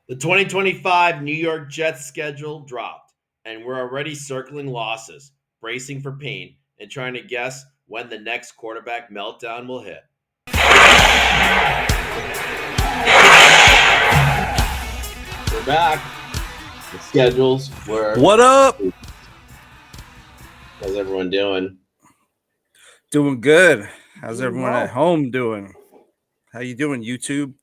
The 2025 New York Jets schedule dropped, and we're already circling losses, bracing for pain, and trying to guess when the next quarterback meltdown will hit. We're back. The schedules were. What up? How's everyone doing? Doing good. How's everyone at home doing? How you doing, YouTube?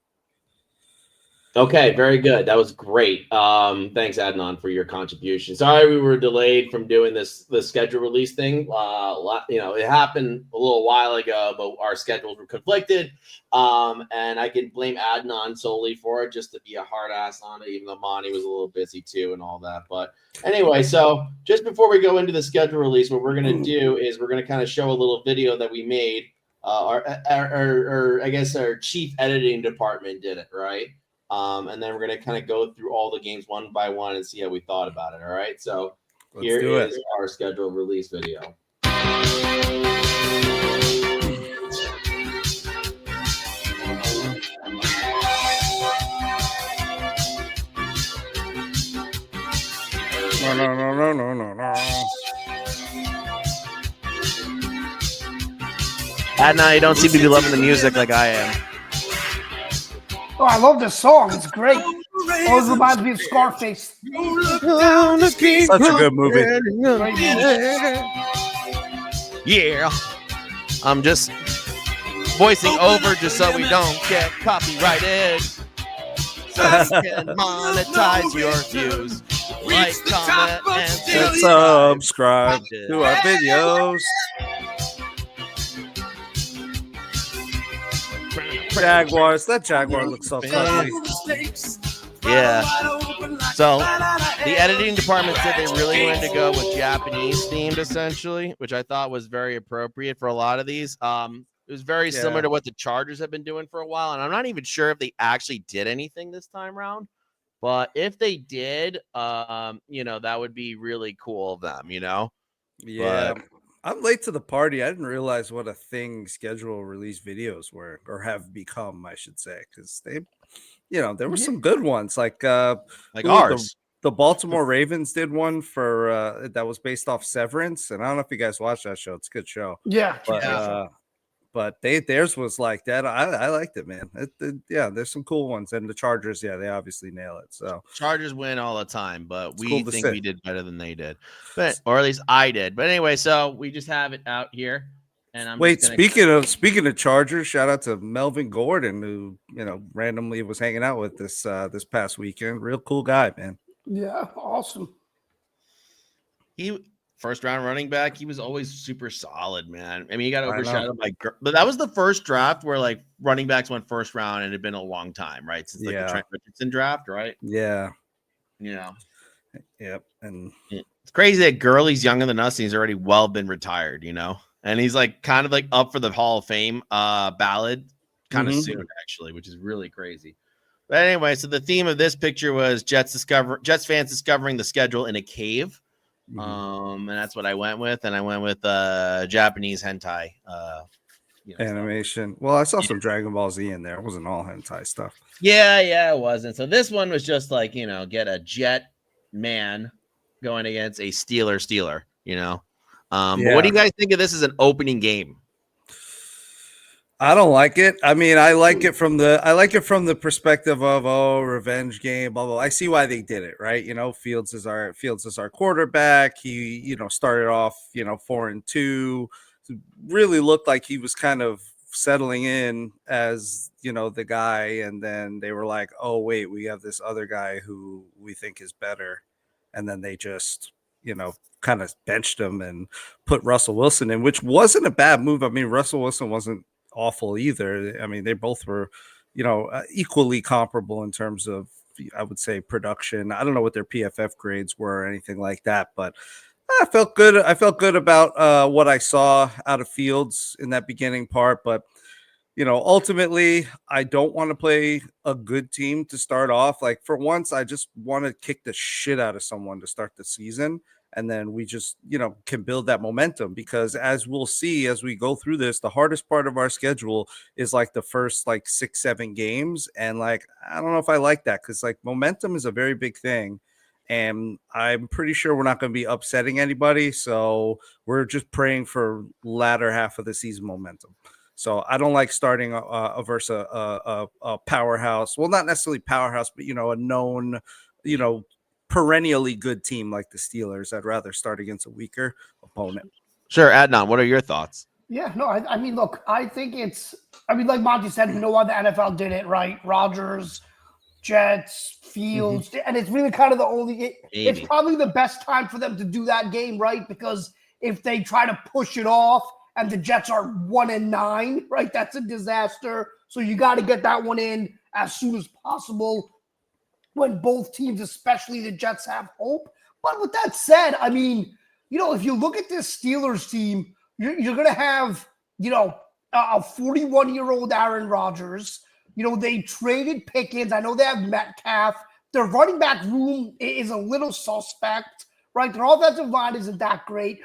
Okay, very good. That was great. Thanks, Adnan, for your contribution. Sorry we were delayed from doing the schedule release thing. It happened a little while ago, but our schedules were conflicted. And I can blame Adnan solely for it, just to be a hard ass on it, even though Monty was a little busy too and all that. But anyway, so just before we go into the schedule release, what we're gonna do is we're gonna kind of show a little video that we made. I guess our chief editing department did it, right? And then we're going to kind of go through all the games one by one and see how we thought about it. All right. So here is our scheduled release video. No. Adnan, you don't seem to be loving the music like I am. Oh, I love this song. It's great. Always reminds me of Scarface. Such a good movie. Yeah. I'm just voicing over just so we don't get copyrighted. So we can monetize your views. Like, comment, and subscribe to our videos. Jaguars. That Jaguar looks so funny. Yeah. So the editing department said they really wanted to go with Japanese themed, essentially, which I thought was very appropriate for a lot of these. It was very similar to what the Chargers have been doing for a while, and I'm not even sure if they actually did anything this time around. But if they did, that would be really cool of them, Yeah. But, I'm late to the party. I didn't realize what a thing schedule release videos were, or have become, I should say, because they, there were some good ones like ours. The Baltimore Ravens did one for that was based off Severance, and I don't know if you guys watched that show. It's a good show. Yeah, but theirs was like that. I liked it, man. There's some cool ones, and the Chargers, they obviously nail it. So Chargers win all the time, but we think we did better than they did, or at least I did. But anyway, so we just have it out here. And I'm speaking of Chargers, shout out to Melvin Gordon, who randomly was hanging out with this past weekend. Real cool guy, man. Yeah, awesome. He first round running back. He was always super solid, man. I mean, he got overshadowed by, but that was the first draft where like running backs went first round, and it had been a long time, right? Since like the Trent Richardson draft, right? Yeah. Yep. And it's crazy that Gurley's younger than us, and he's already been retired, and he's like kind of like up for the Hall of Fame ballot kind of soon, actually, which is really crazy. But anyway, so the theme of this picture was Jets fans discovering the schedule in a cave. And that's what I went with, and I went with Japanese hentai animation stuff. Well, I saw some Dragon Ball Z in there. It wasn't all hentai stuff. Yeah, it wasn't. So this one was just like, get a Jet man going against a Steeler, but what do you guys think of this as an opening game? I don't like it. I mean, I like it from the perspective of revenge game, blah blah. I see why they did it, right? Fields is our quarterback. He started off 4-2, really looked like he was kind of settling in as the guy, and then they were like, oh wait, we have this other guy who we think is better, and then they just kind of benched him and put Russell Wilson in, which wasn't a bad move. I mean, Russell Wilson wasn't awful either. I mean, they both were, equally comparable in terms of, I would say, production. I don't know what their PFF grades were or anything like that, but I felt good. I felt good about what I saw out of Fields in that beginning part. But, ultimately, I don't want to play a good team to start off. Like, for once, I just want to kick the shit out of someone to start the season. and then we just, can build that momentum, because as we'll see as we go through this, the hardest part of our schedule is like the first like 6-7 games. And like, I don't know if I like that, because like momentum is a very big thing. And I'm pretty sure we're not going to be upsetting anybody. So we're just praying for latter half of the season momentum. So I don't like starting versus a powerhouse. Well, not necessarily powerhouse, but, a known, perennially good team like the Steelers. I'd rather start against a weaker opponent. Sure. Adnan, what are your thoughts? Yeah, no, I mean, look, I think like Monty said, you know why the NFL did it, right? Rodgers, Jets, Fields, and it's really kind of it's probably the best time for them to do that game, right? Because if they try to push it off and the Jets are 1-9, right, that's a disaster. So you got to get that one in as soon as possible when both teams, especially the Jets, have hope. But with that said, I mean, if you look at this Steelers team, you're going to have, a 41-year-old Aaron Rodgers. They traded Pickens. I know they have Metcalf. Their running back room is a little suspect, right? Their offensive line isn't that great.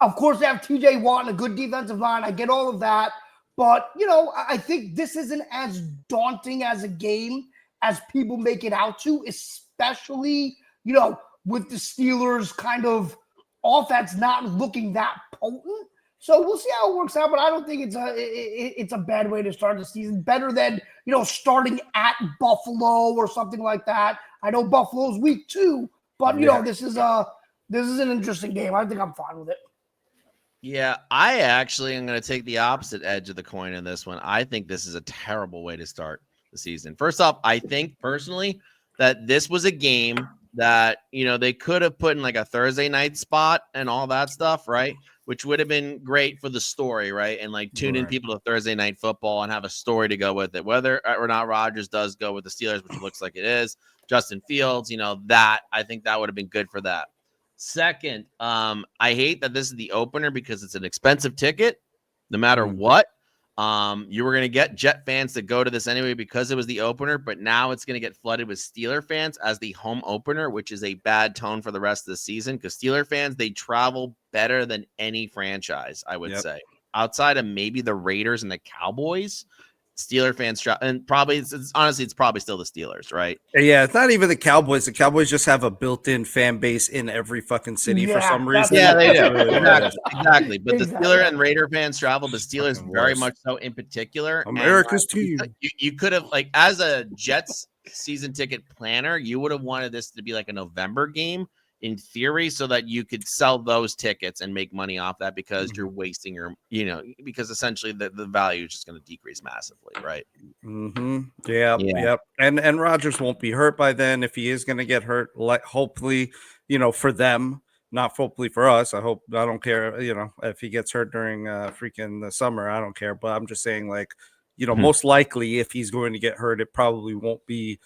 Of course, they have TJ Watt and a good defensive line. I get all of that. But, I think this isn't as daunting as a game as people make it out to, especially, with the Steelers kind of offense not looking that potent. So we'll see how it works out, but I don't think it's a bad way to start the season. Better than, starting at Buffalo or something like that. I know Buffalo's weak too, but this is an interesting game. I think I'm fine with it. Yeah, I actually am going to take the opposite edge of the coin in this one. I think this is a terrible way to start the season. First off, I think personally that this was a game that, they could have put in like a Thursday night spot and all that stuff, right? Which would have been great for the story, right? And like tune in people to Thursday night football and have a story to go with it. Whether or not Rodgers does go with the Steelers, which looks like it is, Justin Fields, that I think that would have been good for that. Second, I hate that this is the opener because it's an expensive ticket, no matter what. You were going to get Jet fans to go to this anyway because it was the opener, but now it's going to get flooded with Steeler fans as the home opener, which is a bad tone for the rest of the season because Steeler fans, they travel better than any franchise, I would say. Outside of maybe the Raiders and the Cowboys, Steeler fans and probably honestly it's probably still the Steelers, right? Yeah, it's not even the Cowboys. The Cowboys just have a built-in fan base in every fucking city for some reason. Yeah, they do. Exactly. But the Steeler and Raider fans travel, but Steelers very much so in particular. America's team. You could have, like, as a Jets season ticket planner, you would have wanted this to be like a November game in theory, so that you could sell those tickets and make money off that because you're wasting your, because essentially the value is just going to decrease massively, right? Yep. And Rodgers won't be hurt by then. If he is going to get hurt, hopefully, for them, not hopefully for us. I don't care, if he gets hurt during freaking the summer, I don't care. But I'm just saying, like, most likely if he's going to get hurt, it probably won't be,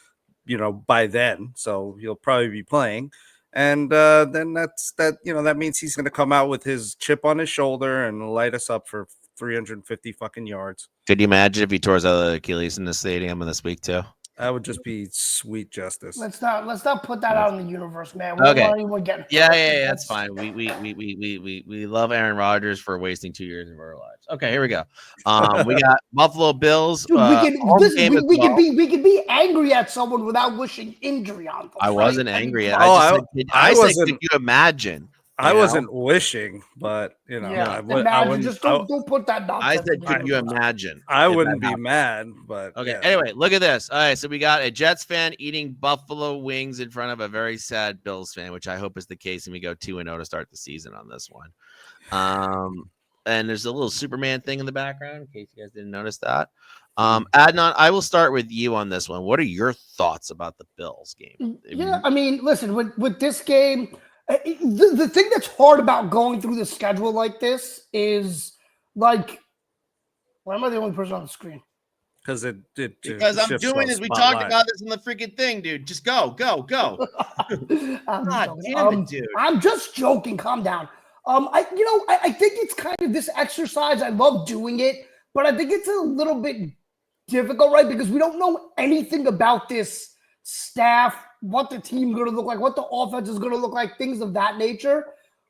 by then. So he'll probably be playing. And then that means he's going to come out with his chip on his shoulder and light us up for 350 fucking yards. Could you imagine if he tore his other Achilles in the stadium in this week too? That would just be sweet justice. Let's not put that out in the universe, man. We don't want anyone getting hurt. Yeah, that's fine. We love Aaron Rodgers for wasting 2 years of our lives. Okay, here we go. We got Buffalo Bills. Dude, we can be angry at someone without wishing injury on them. I wasn't angry at. I said, could you imagine? I wasn't wishing, but I wouldn't. Just don't put that nonsense. I said, could you imagine? I wouldn't be mad, but okay. Yeah. Anyway, look at this. All right, so we got a Jets fan eating buffalo wings in front of a very sad Bills fan, which I hope is the case, and we go 2-0 to start the season on this one. And there's a little Superman thing in the background, in case you guys didn't notice that. Adnan, I will start with you on this one. What are your thoughts about the Bills game? Yeah, I mean, listen, with this game. The thing that's hard about going through the schedule like this is, like, why am I the only person on the screen? Because I'm doing this. We talked about this in the freaking thing, dude. Just go. God damn it, dude. I'm just joking. Calm down. I think it's kind of this exercise. I love doing it, but I think it's a little bit difficult, right? Because we don't know anything about this staff, what the team's going to look like, what the offense is going to look like, things of that nature.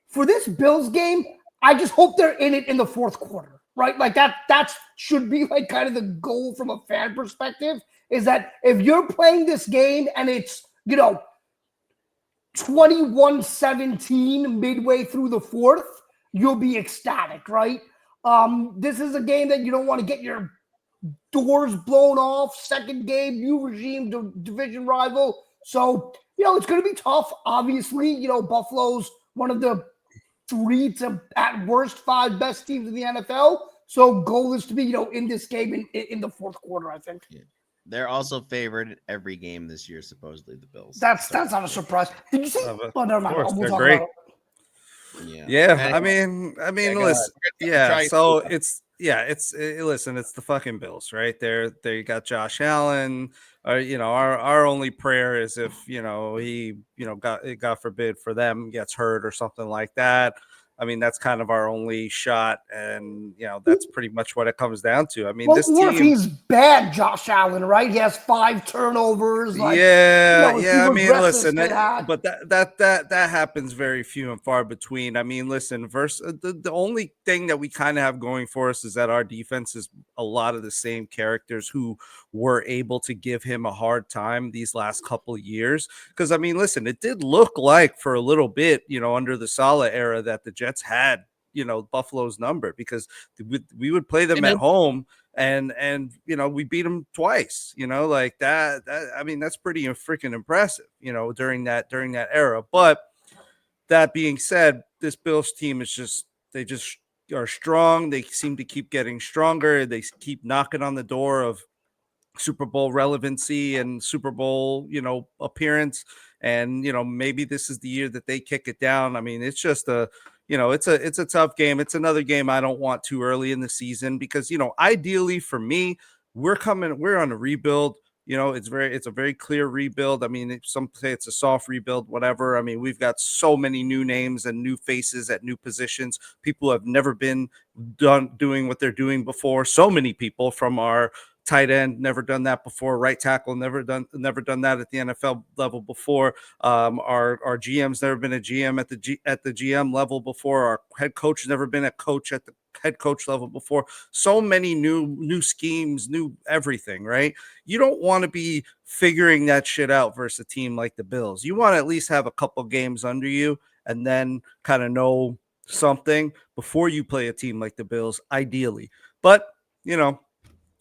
For this Bills game, I just hope they're in it in the fourth quarter, right? Like that should be like kind of the goal from a fan perspective, is that if you're playing this game and it's, 21-17 midway through the fourth, you'll be ecstatic, right? This is a game that you don't want to get your doors blown off. Second game, new regime, division rival. So, it's going to be tough. Obviously, Buffalo's one of the 3 to at worst 5 best teams in the NFL. So goal is to be, in this game in the fourth quarter, I think. Yeah. They're also favored in every game this year, supposedly, the Bills. That's not a surprise. Did you see? Oh, never mind. Course, We'll they're talk great. about Yeah, it. Yeah. I mean, listen, so it's the fucking Bills, right? They got Josh Allen. Our only prayer is if he God forbid for them gets hurt or something like that. I mean, that's kind of our only shot, and that's pretty much what it comes down to. I mean, this team. If he's bad, Josh Allen, right? He has 5 turnovers. I mean, listen, but that happens very few and far between. I mean, listen, the only thing that we kind of have going for us is that our defense is a lot of the same characters who were able to give him a hard time these last couple of years. Because I mean, listen, it did look like for a little bit, under the Saleh era, that the Jets had Buffalo's number, because we would play them at home and we beat them twice, like that I mean, that's pretty freaking impressive, during that era. But that being said, this Bills team is they just are strong. They seem to keep getting stronger. They keep knocking on the door of Super Bowl relevancy and Super Bowl appearance, and maybe this is the year that they kick it down. I mean, it's just it's a tough game. It's another game I don't want too early in the season, because ideally for me, we're on a rebuild. It's a very clear rebuild. I mean, some say it's a soft rebuild, whatever. I mean, we've got so many new names and new faces at new positions. People have never been doing what they're doing before. So many people, from our tight end, never done that before. Right tackle, never done that at the NFL level before. Our GM's never been a GM at the GM level before. Our head coach never been a coach at the head coach level before. So many new schemes, new everything, right? You don't want to be figuring that shit out versus a team like the Bills. You want to at least have a couple games under you and then kind of know something before you play a team like the Bills, ideally. But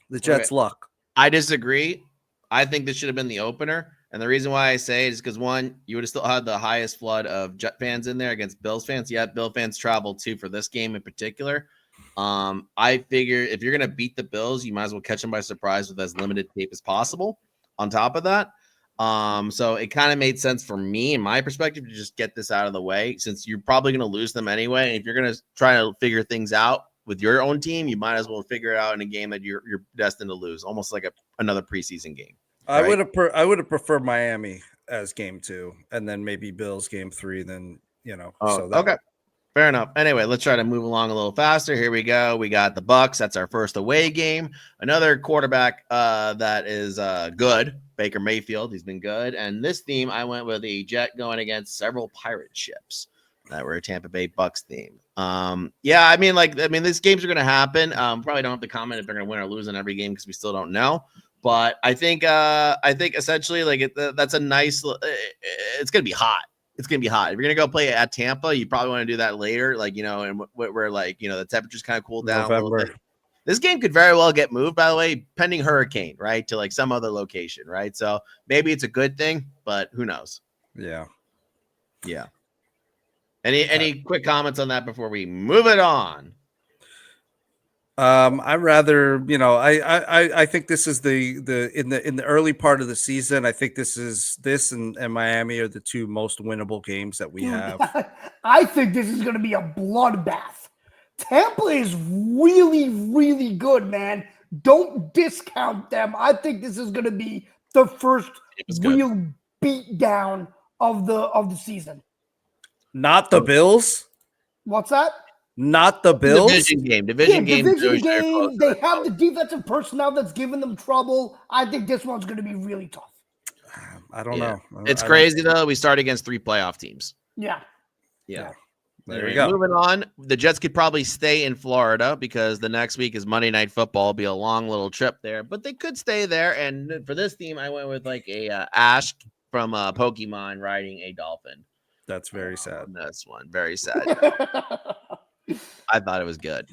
the Jets' luck. I disagree. I think this should have been the opener. And the reason why I say it is because, one, you would have still had the highest flood of Jet fans in there against Bills fans. Yeah, Bill fans traveled too for this game in particular. I figure if you're going to beat the Bills, you might as well catch them by surprise with as limited tape as possible on top of that. So it kind of made sense for me, in my perspective, to just get this out of the way, since you're probably going to lose them anyway. And if you're going to try to figure things out with your own team, you might as well figure it out in a game that you're destined to lose, almost like another preseason game. Right? I would have preferred Miami as game 2, and then maybe Bills game 3. Then okay, fair enough. Anyway, let's try to move along a little faster. Here we go. We got the Bucks. That's our first away game. Another quarterback that is good, Baker Mayfield. He's been good. And this theme, I went with a Jet going against several pirate ships that were a Tampa Bay Bucks theme. I mean, these games are going to happen. Probably don't have to comment if they're going to win or lose in every game, because we still don't know. But I think essentially, that's a nice. It's going to be hot. It's going to be hot. If you're going to go play at Tampa, you probably want to do that later, and where the temperature's kind of cooled down a little bit. This game could very well get moved, by the way, pending hurricane, right, to some other location, right? So maybe it's a good thing, but who knows? Yeah. Any quick comments on that before we move it on? I rather, I think this is in the early part of the season. I think this and Miami are the 2 most winnable games that we have. I think this is going to be a bloodbath. Tampa is really, really good, man. Don't discount them. I think this is going to be the first real beatdown of the season. Not the Bills. What's that? Not the Bills. Division game. They have the defensive personnel that's giving them trouble. I think this one's going to be really tough. I don't know. It's I crazy though. We start against 3 playoff teams. Yeah. Yeah. There Anyway, we go. Moving on, the Jets could probably stay in Florida because the next week is Monday Night Football. It'll be a long little trip there, but they could stay there. And for this team, I went with like a Ash from Pokemon riding a dolphin. That's very sad. On this one, very sad. I thought it was good.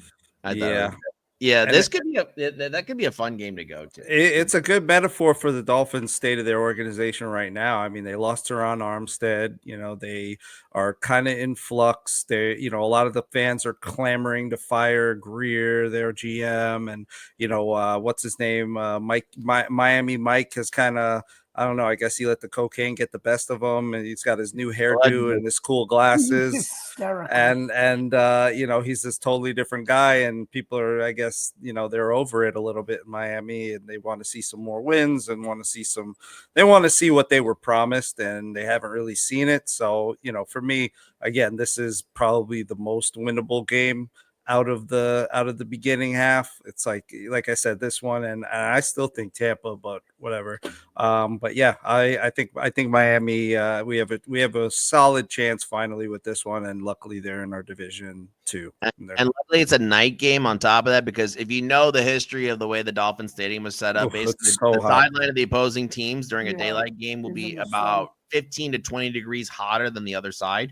Yeah, this could be that could be a fun game to go to. It's a good metaphor for the Dolphins' state of their organization right now. I mean, they lost Teron Armstead. You know, they are kind of in flux. They, you know, a lot of the fans are clamoring to fire Greer, their GM, and you know, what's his name, Miami Mike has kind of. I don't know. I guess he let the cocaine get the best of him, and he's got his new hairdo and his cool glasses, and you know, he's this totally different guy. And people are, I guess, you know, they're over it a little bit in Miami, and they want to see some more wins and want to see some. They want to see what they were promised, and they haven't really seen it. So, you know, for me, again, this is probably the most winnable game out of the beginning half. It's like I said, this one, and I still think Tampa, but whatever. But yeah, I think Miami, we have a solid chance finally with this one, and luckily they're in our division too. And luckily it's a night game on top of that, because if you know the history of the way the Dolphin Stadium was set up, basically the sideline of the opposing teams during a daylight game will be about 15 to 20 degrees hotter than the other side.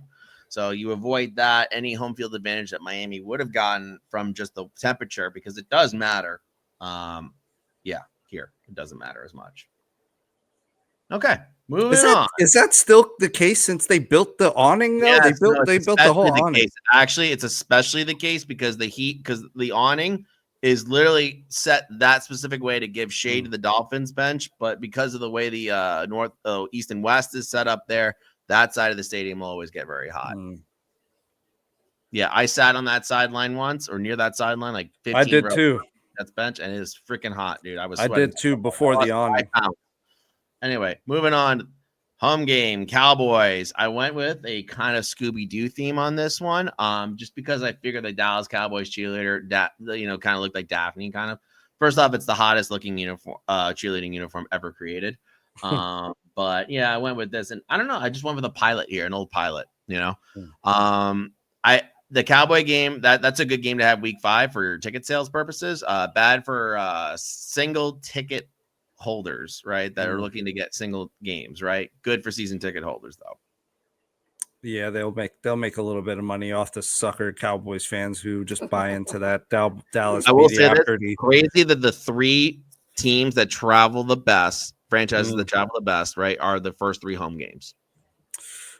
So you avoid that, any home field advantage that Miami would have gotten from just the temperature, because it does matter. Here it doesn't matter as much. Okay, moving on. Is that still the case since they built the awning? Though they built the whole awning. Actually, it's especially the case because the awning is literally set that specific way to give shade to the Dolphins bench, but because of the way the east and west is set up there, that side of the stadium will always get very hot. Yeah, I sat on that sideline once, or near that sideline, like 15. I did too. That's bench, and it is freaking hot, dude. I did too before the awning. Anyway, moving on. Home game, Cowboys. I went with a kind of Scooby-Doo theme on this one, just because I figured the Dallas Cowboys cheerleader, kind of looked like Daphne, kind of. First off, it's the hottest looking cheerleading uniform ever created. But yeah, I went with this, and I don't know. I just went with a pilot here, an old pilot. You know, the Cowboy game that's a good game to have week 5 for your ticket sales purposes. Bad for single ticket holders, right? That are looking to get single games, right? Good for season ticket holders, though. Yeah, they'll make a little bit of money off the sucker Cowboys fans who just buy into that Dallas. I will say this: crazy that the 3 teams that travel the best. Franchises that travel the best, right, are the first 3 home games.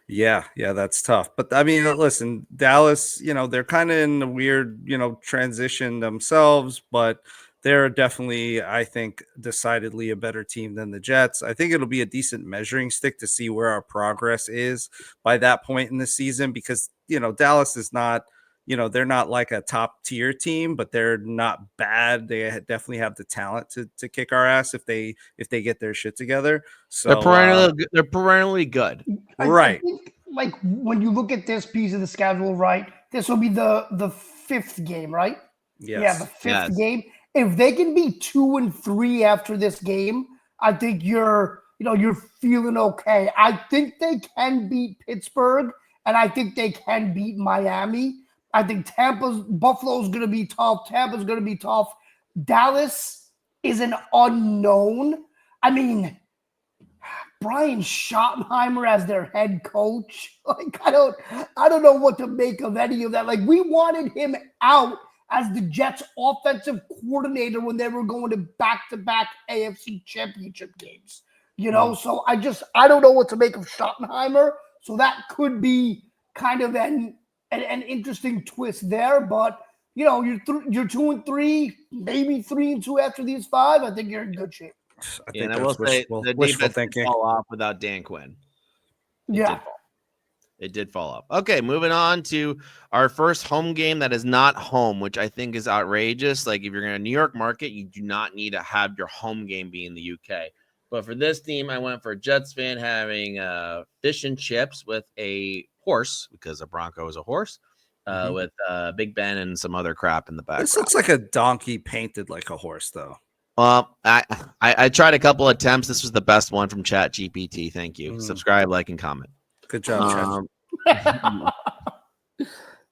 Yeah, that's tough. But I mean, listen, Dallas, you know, they're kind of in a weird, you know, transition themselves, but they're definitely, I think, decidedly a better team than the Jets. I think it'll be a decent measuring stick to see where our progress is by that point in the season, because, you know, Dallas is not, you know, they're not like a top tier team, but they're not bad. They definitely have the talent to kick our ass if they get their shit together. So they're perennially good. Right. I think, like, when you look at this piece of the schedule, right, this will be the 5th game, right? Yes. Yeah, the 5th game. If they can be 2-3 after this game, I think you're feeling okay. I think they can beat Pittsburgh, and I think they can beat Miami. I think Buffalo's going to be tough. Tampa's going to be tough. Dallas is an unknown. I mean, Brian Schottenheimer as their head coach. Like, I don't know what to make of any of that. Like, we wanted him out as the Jets offensive coordinator when they were going to back-to-back AFC championship games. You know, so I don't know what to make of Schottenheimer. So that could be kind of an interesting twist there, but you know, you're 2-3, maybe 3-2 after these 5. I think you're in good shape. I think I will say the defense did fall off without Dan Quinn. It did fall off. Okay, moving on to our first home game that is not home, which I think is outrageous. Like, if you're in a New York market, you do not need to have your home game be in the UK. But for this team, I went for a Jets fan having fish and chips with a horse, because a Bronco is a horse, with Big Ben and some other crap in the background. This looks like a donkey painted like a horse, though. I tried a couple attempts. This was the best one from Chat GPT. Thank you. Subscribe, like, and comment. Good job,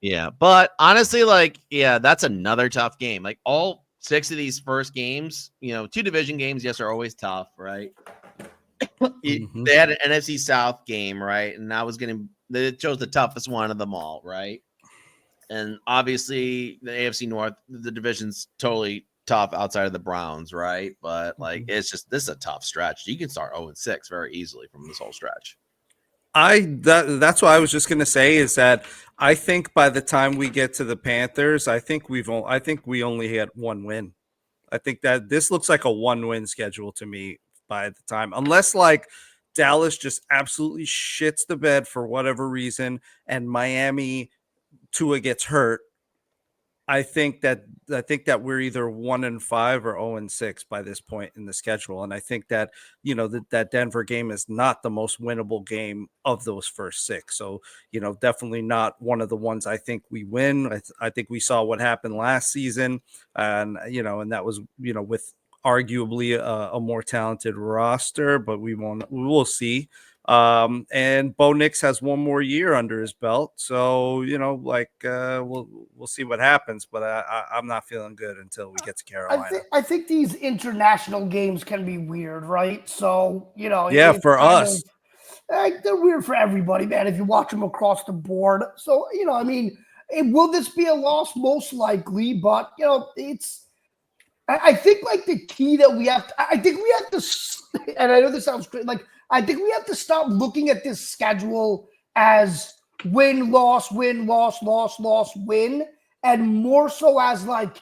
Yeah, but honestly, like, yeah, that's another tough game. Like all 6 of these first games, 2 division games, yes, are always tough, right? They had an NFC South game, right? And they chose the toughest one of them all, right? And obviously the AFC North, the division's totally tough outside of the Browns, right? But like this is a tough stretch. You can start 0-6 very easily from this whole stretch. That's what I was just gonna say is that I think by the time we get to the Panthers, I think we only had 1 win. I think that this looks like a 1-win schedule to me by the time, unless like Dallas just absolutely shits the bed for whatever reason and Miami Tua gets hurt. I think that we're either 1-5 or 0-6 by this point in the schedule, and I think that that Denver game is not the most winnable game of those first 6. So definitely not one of the ones I think we win. I think we saw what happened last season, and and that was with arguably a more talented roster, but we will see. And Bo Nix has 1 more year under his belt, so we'll see what happens, but I'm not feeling good until we get to Carolina. I think these international games can be weird, right? So for us, they're weird for everybody, man, if you watch them across the board. So will this be a loss? Most likely, but I think like the key that we have to, I think we have to, and I know this sounds great, like I think we have to stop looking at this schedule as win, loss, win, loss, loss, loss, win, and more so as like,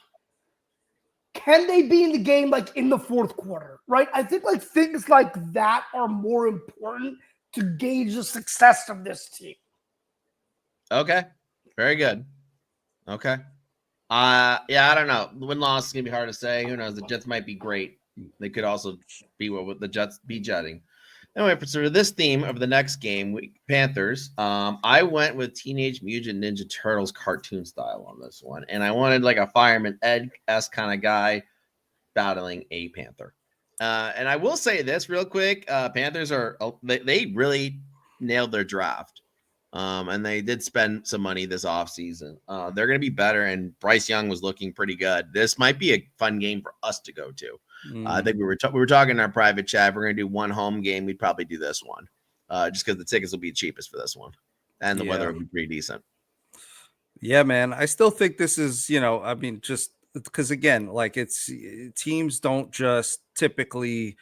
can they be in the game like in the fourth quarter, right? I think like things like that are more important to gauge the success of this team. Okay, very good. Okay. Yeah, I don't know. Win-loss is going to be hard to say. Who knows? The Jets might be great. They could also be what the Jets be jetting. Anyway, for sort of this theme of the next game, Panthers, I went with Teenage Mutant Ninja Turtles cartoon style on this one. And I wanted like a Fireman Ed-esque kind of guy battling a Panther. And I will say this real quick. Panthers they really nailed their draft. And they did spend some money this offseason. They're going to be better, and Bryce Young was looking pretty good. This might be a fun game for us to go to. I think we were talking in our private chat. If we're going to do one home game, we'd probably do this one, just because the tickets will be cheapest for this one, and the weather will be pretty decent. Yeah, man. I still think this is, just because again, like teams don't just typically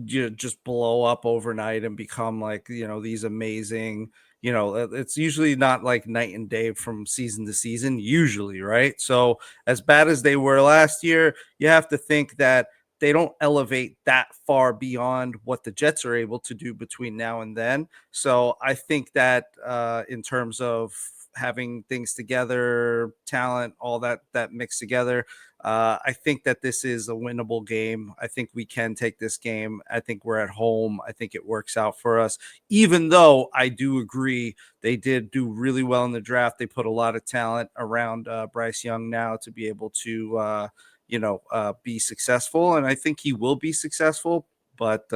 just blow up overnight and become like these amazing. It's usually not like night and day from season to season, usually, right? So as bad as they were last year, you have to think that they don't elevate that far beyond what the Jets are able to do between now and then. So I think that in terms of having things together, talent, all that mixed together, I think that this is a winnable game. I think we can take this game. I think we're at home. I think it works out for us, even though I do agree they did do really well in the draft. They put a lot of talent around Bryce Young now to be able to, be successful. And I think he will be successful, but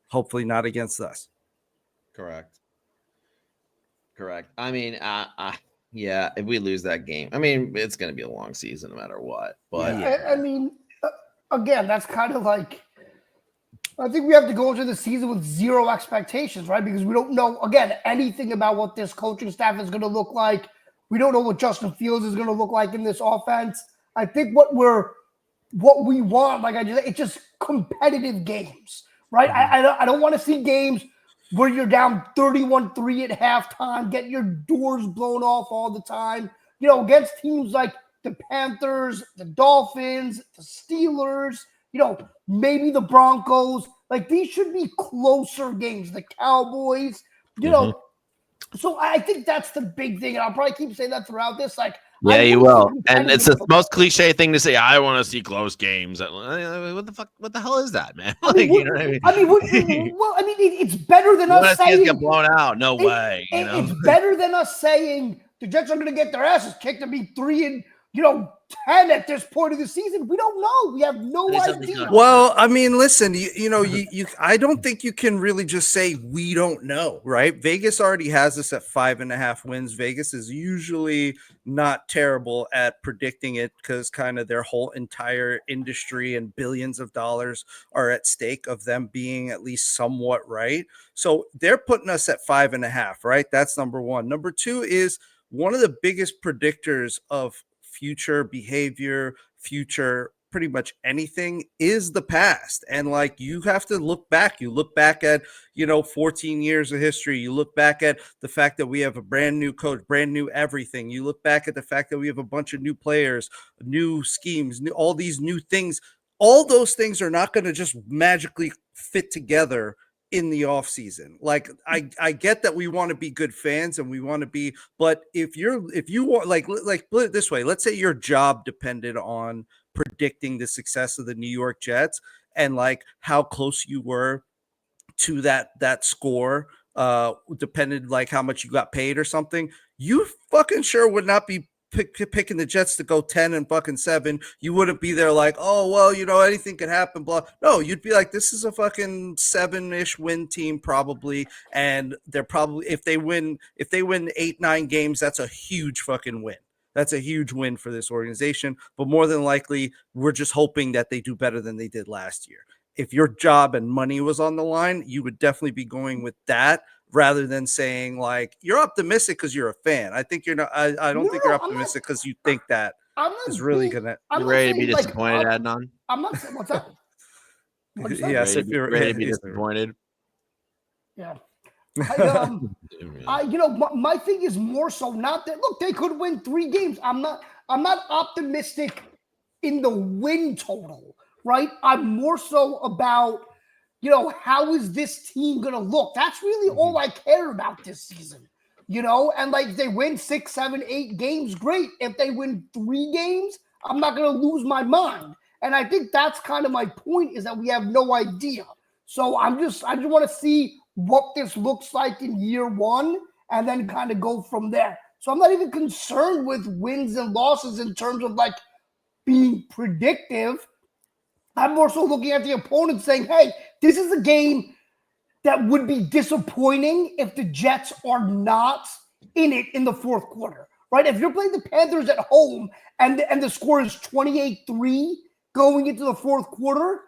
hopefully not against us. Correct. I mean, yeah, if we lose that game, I mean, it's going to be a long season no matter what. But I mean, again, that's kind of like, I think we have to go into the season with zero expectations, right? Because we don't know, again, anything about what this coaching staff is going to look like. We don't know what Justin Fields is going to look like in this offense. I think what we want, like it's just competitive games, right? I don't want to see games where you're down 31-3 at halftime, getting your doors blown off all the time. Against teams like the Panthers, the Dolphins, the Steelers, maybe the Broncos. Like these should be closer games. The Cowboys, So I think that's the big thing, and I'll probably keep saying that throughout this. Like, yeah, you will. And it's the most cliche thing to say. I want to see close games. What the fuck? What the hell is that, man? Like, you know what I mean? It's better than us saying get blown out. No way. It's better than us saying the Jets are going to get their asses kicked and be 3-0 10 at this point of the season. We don't know. We have no idea. Well, I mean, listen, I don't think you can really just say we don't know, right? Vegas already has us at 5.5 wins. Vegas is usually not terrible at predicting it because kind of their whole entire industry and billions of dollars are at stake of them being at least somewhat right. So they're putting us at 5.5, right? That's number one. Number two is one of the biggest predictors of future behavior, future pretty much anything is the past. And like, you have to look back. You look back at 14 years of history. You look back at the fact that we have a brand new coach, brand new everything. You look back at the fact that we have a bunch of new players, new schemes, all these new things. All those things are not going to just magically fit together in the off season. Like, I get that we want to be good fans and we want to be, but if you want, like put it this way, let's say your job depended on predicting the success of the New York Jets and like how close you were to that score, depended like how much you got paid or something, you fucking sure would not be picking the Jets to go 10-7. You wouldn't be there like, oh, well, anything could happen, blah. No, you'd be like, this is a fucking 7-ish win team probably. And they're probably, if they win 8-9 games, that's a huge fucking win. That's a huge win for this organization. But more than likely, we're just hoping that they do better than they did last year. If your job and money was on the line, you would definitely be going with that rather than saying like you're optimistic because you're a fan. I think you're not. I don't think you're optimistic because you think that is really gonna. You ready to be disappointed, Adnan? I'm not saying what's that. Yes, if you're ready to be disappointed. Yeah. My thing is more so not that. Look, they could win 3 games. I'm not optimistic in the win total, right? I'm more so about, how is this team going to look? That's really all I care about this season, and like if they win 6, 7, 8 games, great. If they win 3 games, I'm not going to lose my mind. And I think that's kind of my point, is that we have no idea. So I just want to see what this looks like in year 1 and then kind of go from there. So I'm not even concerned with wins and losses in terms of like being predictive. I'm more so looking at the opponent saying, hey, this is a game that would be disappointing if the Jets are not in it in the fourth quarter, right? If you're playing the Panthers at home and the score is 28-3 going into the fourth quarter,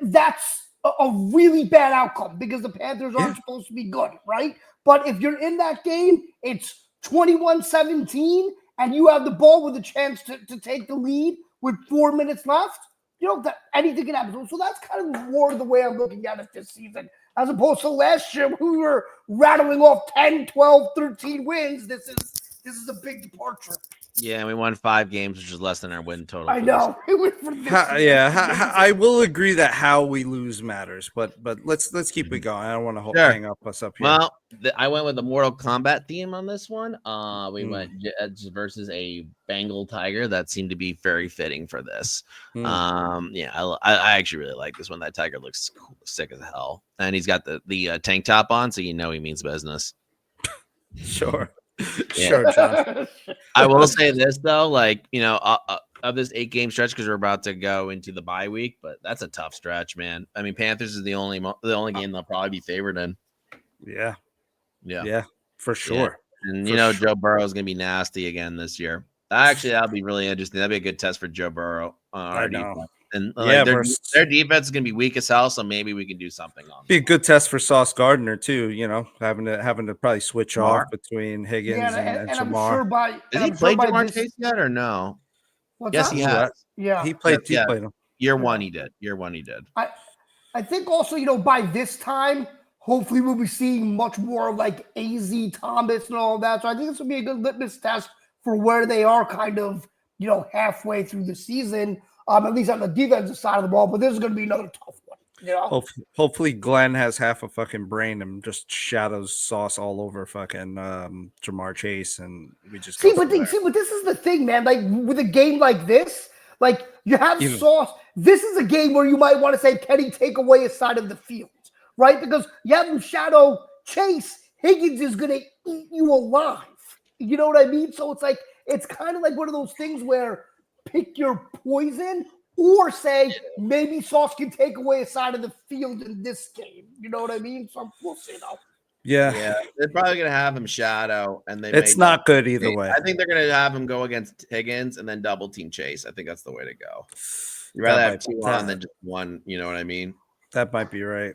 that's a really bad outcome because the Panthers aren't supposed to be good, right? But if you're in that game, it's 21-17 and you have the ball with a chance to take the lead with 4 minutes left, that anything can happen. So that's kind of more the way I'm looking at it this season, as opposed to last year when we were rattling off 10, 12, 13 wins. This is a big departure. Yeah, and we won 5 games, which is less than our win total. I know. I will agree that how we lose matters, but let's keep it going. I don't want to hang up us up here. Well, I went with the Mortal Kombat theme on this one. We went versus a Bengal tiger. That seemed to be very fitting for this. I actually really like this one. That tiger looks sick as hell, and he's got the tank top on, so he means business. Sure. Yeah. Sure, John. I will say this though, of this 8-game stretch, because we're about to go into the bye week, but that's a tough stretch, man. I mean, Panthers is the only game they'll probably be favored in. Yeah, for sure. Yeah. And Joe Burrow is gonna be nasty again this year. Actually, that'll be really interesting. That'd be a good test for Joe Burrow. I know. Defense. And their defense is gonna be weak as hell, so maybe we can do something on be a good test for Sauce Gardner too. Having to probably switch off between Higgins and Jamar. Has he played Jamar Chase yet or no? Yes, he has. Yeah, he played him. Year one he did. I think also by this time, hopefully we'll be seeing much more like AZ Thomas and all that. So I think this will be a good litmus test for where they are kind of halfway through the season. At least on the defensive side of the ball, but this is going to be another tough one. Hopefully Glenn has half a fucking brain and just shadows Sauce all over fucking Jamar Chase, and we just but this is the thing, man. Like with a game like this, like you have Sauce. This is a game where you might want to say, can he take away a side of the field, right? Because you have him shadow Chase. Higgins is going to eat you alive. You know what I mean? So it's kind of like one of those things where pick your poison or say maybe Sauce can take away a side of the field in this game. You know what I mean? So we'll see though. Yeah, they're probably gonna have him shadow, and it's not good either way. I think they're gonna have him go against Higgins and then double team Chase. I think that's the way to go. You rather have two on than just one. You know what I mean? That might be right.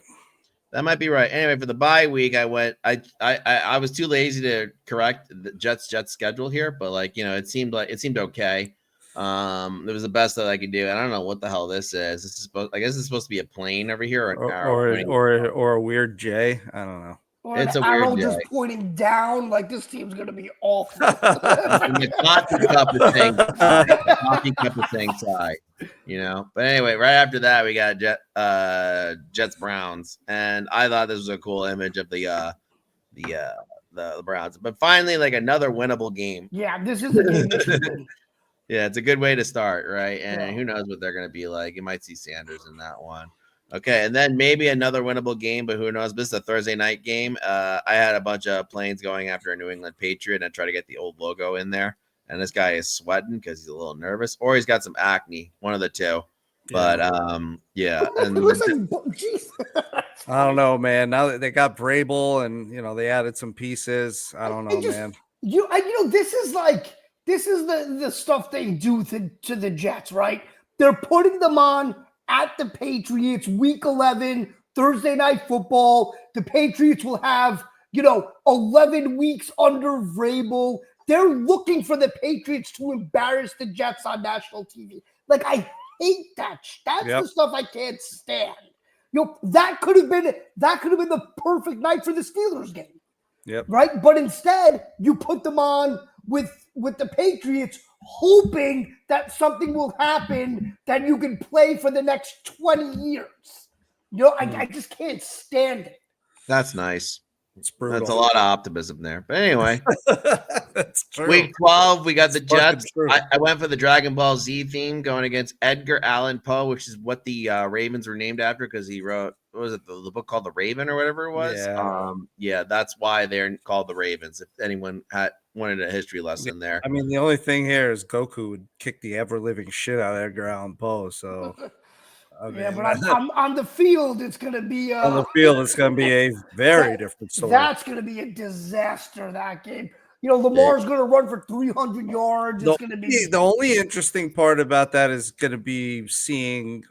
That might be right. Anyway, for the bye week, I was too lazy to correct the Jets schedule here, but like it seemed okay. It was the best that I could do. And I don't know what the hell this is. This is I guess it's supposed to be a plane over here, or a weird J. I don't know. Or it's an a arrow weird just day. pointing down, like this team's gonna be awful. The coffee cup is saying side. Coffee cup is saying side. But anyway, right after that we got Jets Browns, and I thought this was a cool image of the Browns. But finally, like another winnable game. Yeah, this is a game that should win. Yeah, it's a good way to start, right? And who knows what they're going to be like. You might see Sanders in that one. Okay, and then maybe another winnable game, but who knows? This is a Thursday night game. I had a bunch of planes going after a New England Patriot, and I try to get the old logo in there. And this guy is sweating because he's a little nervous, or he's got some acne, one of the two. But yeah. And I don't know, man. Now that they got Vrabel and they added some pieces, I don't know, man. This is the stuff they do to the Jets, right? They're putting them on at the Patriots, week 11, Thursday night football. The Patriots will have, 11 weeks under Vrabel. They're looking for the Patriots to embarrass the Jets on national TV. Like, I hate that. That's the stuff I can't stand. That could have been the perfect night for the Steelers game. Yep. Right? But instead, you put them on with the Patriots, hoping that something will happen that you can play for the next 20 years. I just can't stand it. That's nice. It's brutal. That's a lot of optimism there. But anyway, that's true. Week 12, we got the Jets. I went for the Dragon Ball Z theme going against Edgar Allan Poe, which is what the Ravens were named after because he wrote, what was it, the book called The Raven or whatever it was? Yeah, that's why they're called the Ravens. If anyone wanted a history lesson there. I mean, the only thing here is Goku would kick the ever-living shit out of Edgar Allan Poe, so... Yeah, but on the field, it's going to be on the field. It's going to be a very different story. That's going to be a disaster. That game, Lamar's going to run for 300 yards. It's going to be the only interesting part about that is going to be seeing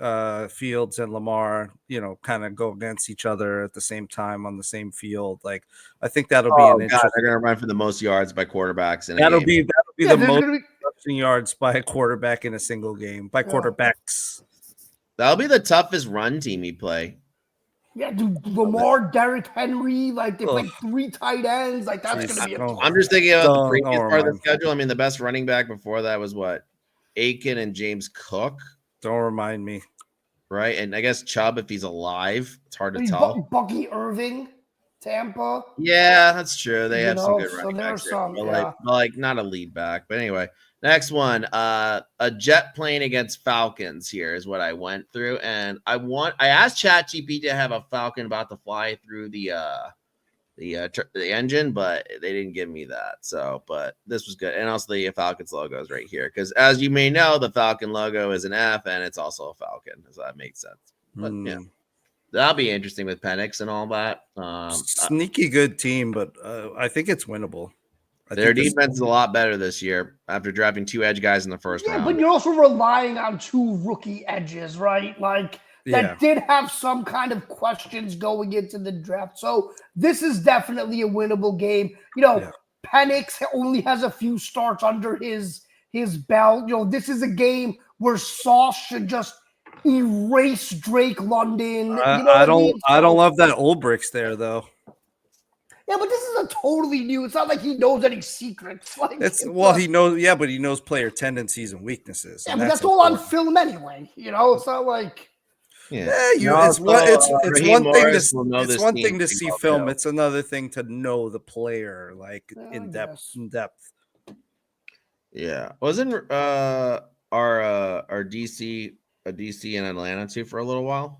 Fields and Lamar, kind of go against each other at the same time on the same field. Like, I think that'll be an interesting. They're going to run for the most yards by quarterbacks in a that'll game. be the most rushing yards by a quarterback in a single game by quarterbacks. That'll be the toughest run team you play. Yeah, dude, Lamar, Derrick Henry, like they play 3 tight ends. Like that's going to be I'm just thinking about the previous part of the schedule. I mean, the best running back before that was what? Aiken and James Cook. Don't remind me. Right? And I guess Chubb, if he's alive, it's hard to tell. Bucky Irving, Tampa. Yeah, that's true. They have some good running backs. Like not a lead back. But anyway. Next one, a jet plane against Falcons here is what I went through. And I asked ChatGPT to have a Falcon about to fly through the engine, but they didn't give me that. So, but this was good. And also the Falcons logo is right here. Because as you may know, the Falcon logo is an F and it's also a Falcon. So that makes sense. But yeah, that'll be interesting with Penix and all that. Sneaky good team, but I think it's winnable. Their defense is a lot better this year after drafting 2 edge guys in the first round. But you're also relying on 2 rookie edges, right? Like that did have some kind of questions going into the draft. So this is definitely a winnable game. Penix only has a few starts under his belt. This is a game where Sauce should just erase Drake London. I don't love that Ulbricht's there though. Yeah, but this is a totally new. It's not like he knows any secrets. Like he knows. Yeah, but he knows player tendencies and weaknesses. Yeah, but that's all on film anyway. It's not like. It's one thing to see film. It's another thing to know the player, like in depth. Yeah, wasn't our DC in Atlanta too for a little while?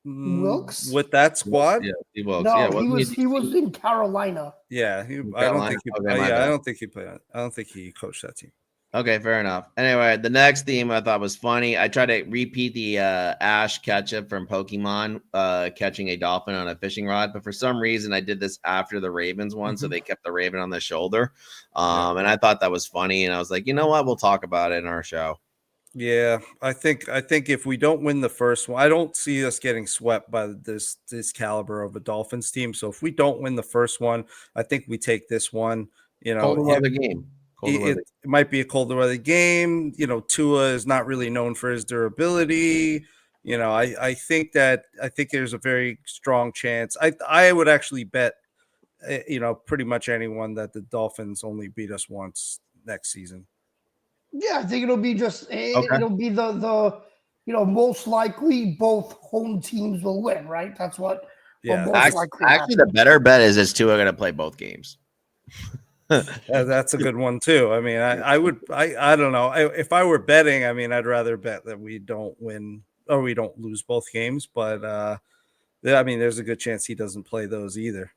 Wilkes with that squad? Yeah, he was. No, he was in Carolina. Yeah, I don't think he played. I don't think he coached that team. Okay, fair enough. Anyway, the next theme I thought was funny. I tried to repeat the Ash Ketchum from Pokemon catching a dolphin on a fishing rod, but for some reason I did this after the Ravens one, so they kept the Raven on the shoulder. And I thought that was funny, and I was like, you know what? We'll talk about it in our show. Yeah, I think if we don't win the first one, I don't see us getting swept by this caliber of a Dolphins team. So if we don't win the first one, I think we take this one. You know, Colder weather game. it might be a colder weather game. You know, Tua is not really known for his durability. You know, I think there's a very strong chance. I would actually bet, you know, pretty much anyone that the Dolphins only beat us once next season. Yeah, I think it'll be Okay. it'll be the most likely both home teams will win, right? That's what Yeah, most likely actually the better bet is Tua going to play both games. That's a good one too. I mean, I don't know. If I were betting, I mean, I'd rather bet that we don't win or we don't lose both games. But I mean, there's a good chance he doesn't play those either.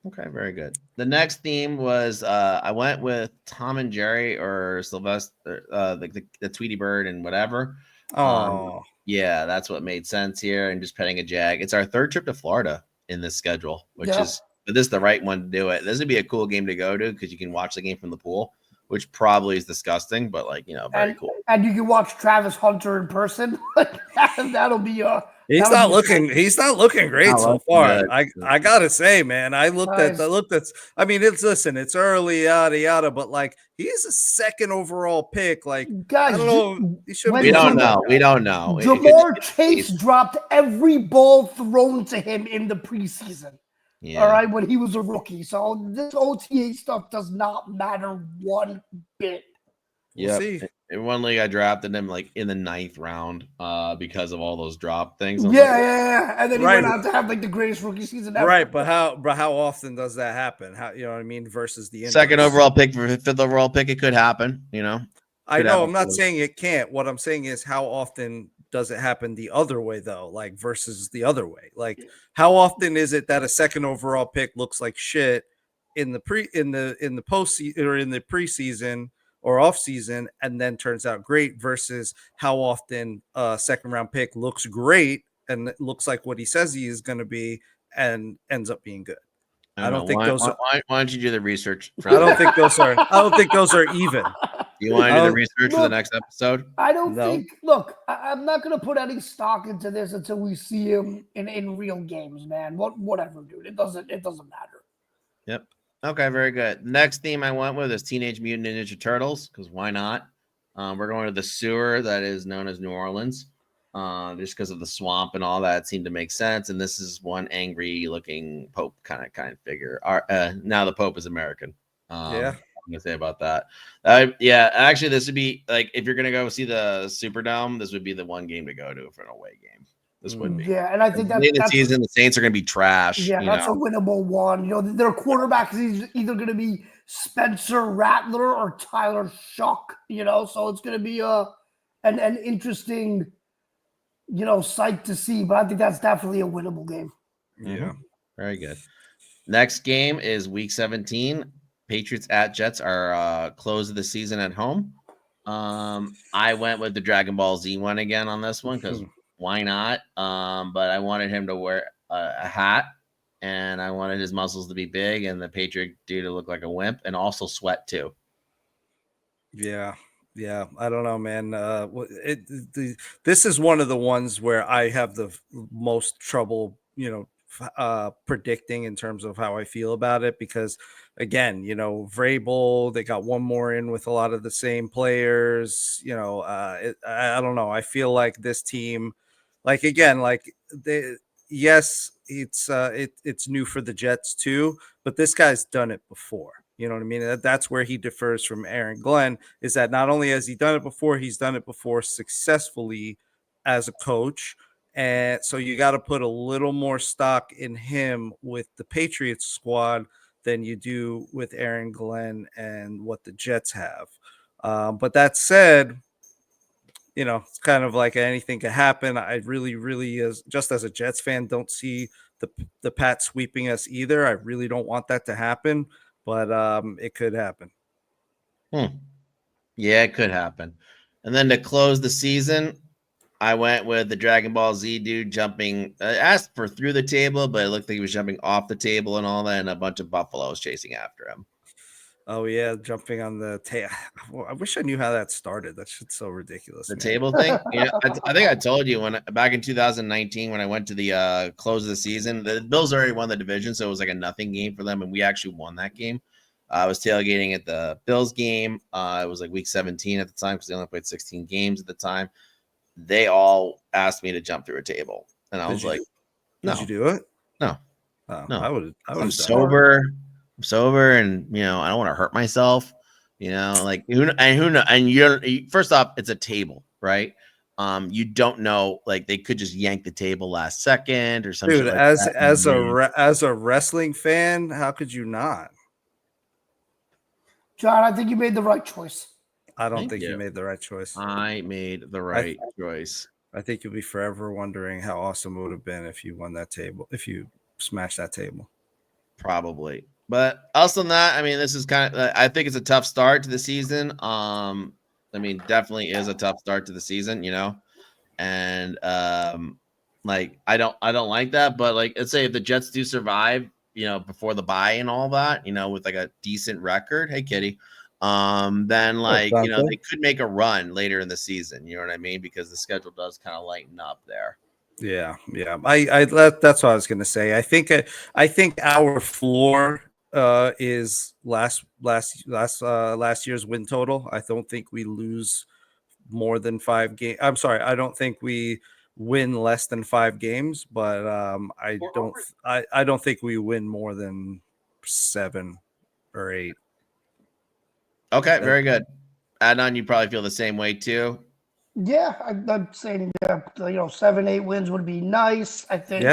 Okay, very good. The next theme was I went with Tom and Jerry or Sylvester, the Tweety Bird and whatever. Oh, yeah, that's what made sense here. And just petting a jag. It's our third trip to Florida in this schedule, which is, but this is the right one to do it. This would be a cool game to go to because you can watch the game from the pool, which probably is disgusting, but like, you know, very cool. And you can watch Travis Hunter in person. That'll be he's not looking great so far. I gotta say, man, I looked at. I mean, it's early, yada yada, but like he's a second overall pick. Like, guys, I don't know. We don't know. Jamar Chase dropped every ball thrown to him in the preseason. Yeah. All right, when he was a rookie. So this OTA stuff does not matter one bit. Yeah. In one league, I drafted him like in the 9th round because of all those drop things. Yeah. And then he went on to have like the greatest rookie season ever. Right, but how often does that happen? How, you know what I mean? Versus the second overall pick for 5th overall pick, it could happen. You know, I know. I'm not saying it can't. What I'm saying is how often does it happen the other way though? Like versus the other way. Like how often is it that a second overall pick looks like shit in the postseason or in the preseason or off season and then turns out great versus how often a second round pick looks great and it looks like what he says he is going to be and ends up being good. I don't think those are. Why don't you do the research? I don't think those are even. Do you want to do the research for the next episode? I don't think. Look, I'm not going to put any stock into this until we see him in real games, man. Whatever, dude. It doesn't matter. Yep. Okay, very good. Next theme I went with is Teenage Mutant Ninja Turtles because why not? We're going to the sewer that is known as New Orleans. Just because of the swamp and all that seemed to make sense. And this is one angry looking Pope kind of figure. Now the Pope is American. I'm gonna say about that. Actually, this would be like if you're gonna go see the Superdome, this would be the one game to go to for an away game. This would be. Yeah, and I think that's the season. The Saints are gonna be trash. Yeah, that's a winnable one. You know, their quarterback is either gonna be Spencer Rattler or Tyler Shuck. You know, so it's gonna be an interesting, you know, sight to see. But I think that's definitely a winnable game. Yeah, very good. Next game is Week 17. Patriots at Jets are close of the season at home. I went with the Dragon Ball Z one again on this one because why not? But I wanted him to wear a hat and I wanted his muscles to be big and the Patriot dude to look like a wimp and also sweat too. Yeah. I don't know, man. This is one of the ones where I have the most trouble, you know, predicting in terms of how I feel about it because again, you know, Vrabel, they got one more in with a lot of the same players, you know, I don't know. I feel like this team, like again, like it's new for the Jets too, but this guy's done it before. You know what I mean? That's where he differs from Aaron Glenn is that not only has he done it before, he's done it before successfully as a coach. And so you got to put a little more stock in him with the Patriots squad than you do with Aaron Glenn and what the Jets have. But that said, you know, it's kind of like anything can happen. I really, just as a Jets fan, don't see the Pats sweeping us either. I really don't want that to happen, but it could happen. Yeah, it could happen. And then to close the season, I went with the Dragon Ball Z dude jumping. I asked for through the table, but it looked like he was jumping off the table and all that, and a bunch of buffaloes chasing after him. Oh yeah, jumping on the table. I wish I knew how that started. That shit's so ridiculous. The man. table thing. Yeah, I think I told you when back in 2019 when I went to the close of the season, the Bills already won the division, so it was like a nothing game for them, and we actually won that game. I was tailgating at the Bills game. It was like week 17 at the time because they only played 16 games at the time. They all asked me to jump through a table, and I was like, "No, did you do it? No, oh, no. I would. I'm sober. I'm sober, and I don't want to hurt myself. Like who knows? And you're first off, it's a table, right? You don't know, like they could just yank the table last second or something. Dude, like as a wrestling fan, how could you not? John, I think you made the right choice. I don't think you made the right choice. I made the right choice. I think you'll be forever wondering how awesome it would have been if you won that table, if you smashed that table. Probably. But also than that, I mean, this is kind of, I think it's a tough start to the season. Definitely is a tough start to the season, and like I don't like that. But like, let's say if the Jets do survive, before the bye and all that, with like a decent record, hey kitty, then like they could make a run later in the season. You know what I mean? Because the schedule does kind of lighten up there. Yeah. That's what I was gonna say. I think our floor is last year's win total. I don't think we lose more than 5 games. I'm sorry, I don't think we win less than 5 games, but I don't think we win more than 7 or 8. Okay, very good. Adnan, you probably feel the same way too. Yeah, I'm saying 7, 8 wins would be nice. I think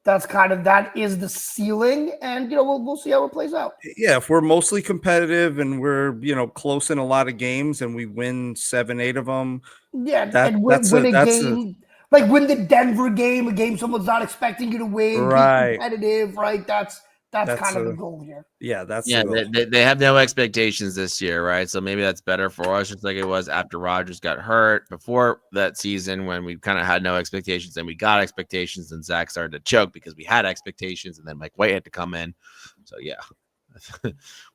that is the ceiling, and we'll see how it plays out. Yeah, if we're mostly competitive and we're close in a lot of games and we win 7, 8 of them. Yeah, and win a game. Like win the Denver game, a game someone's not expecting you to win, right? Be competitive, right? That's kind of the goal here. Yeah, they have no expectations this year, right? So maybe that's better for us, just like it was after Rodgers got hurt before that season when we kind of had no expectations and we got expectations and Zach started to choke because we had expectations and then Mike White had to come in. So yeah,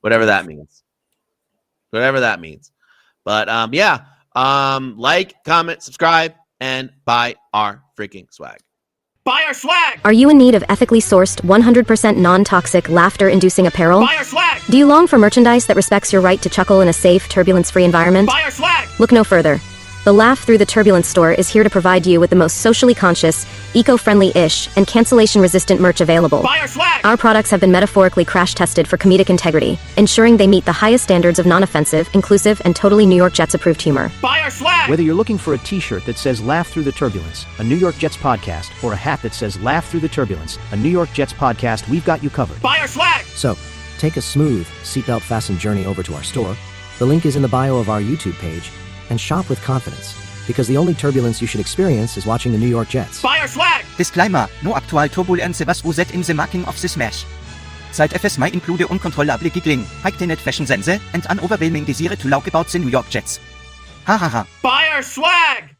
whatever that means. But like, comment, subscribe, and buy our freaking swag. Buy our swag! Are you in need of ethically sourced, 100% non-toxic, laughter-inducing apparel? Buy our swag! Do you long for merchandise that respects your right to chuckle in a safe, turbulence-free environment? Buy our swag! Look no further. The Laugh Through the Turbulence store is here to provide you with the most socially conscious, eco-friendly-ish, and cancellation-resistant merch available. Buy our swag! Our products have been metaphorically crash-tested for comedic integrity, ensuring they meet the highest standards of non-offensive, inclusive, and totally New York Jets-approved humor. Buy our swag! Whether you're looking for a t-shirt that says Laugh Through the Turbulence, a New York Jets podcast, or a hat that says Laugh Through the Turbulence, a New York Jets podcast, we've got you covered. Buy our swag! So, take a smooth, seatbelt-fastened journey over to our store. The link is in the bio of our YouTube page, and shop with confidence. Because the only turbulence you should experience is watching the New York Jets. Buy our swag! Disclaimer, no actual turbulence was used in the making of the smash. Side effects might include uncontrollable giggling, heightened fashion sense, and an overwhelming desire to talk about the New York Jets. Ha ha ha. Buy our swag!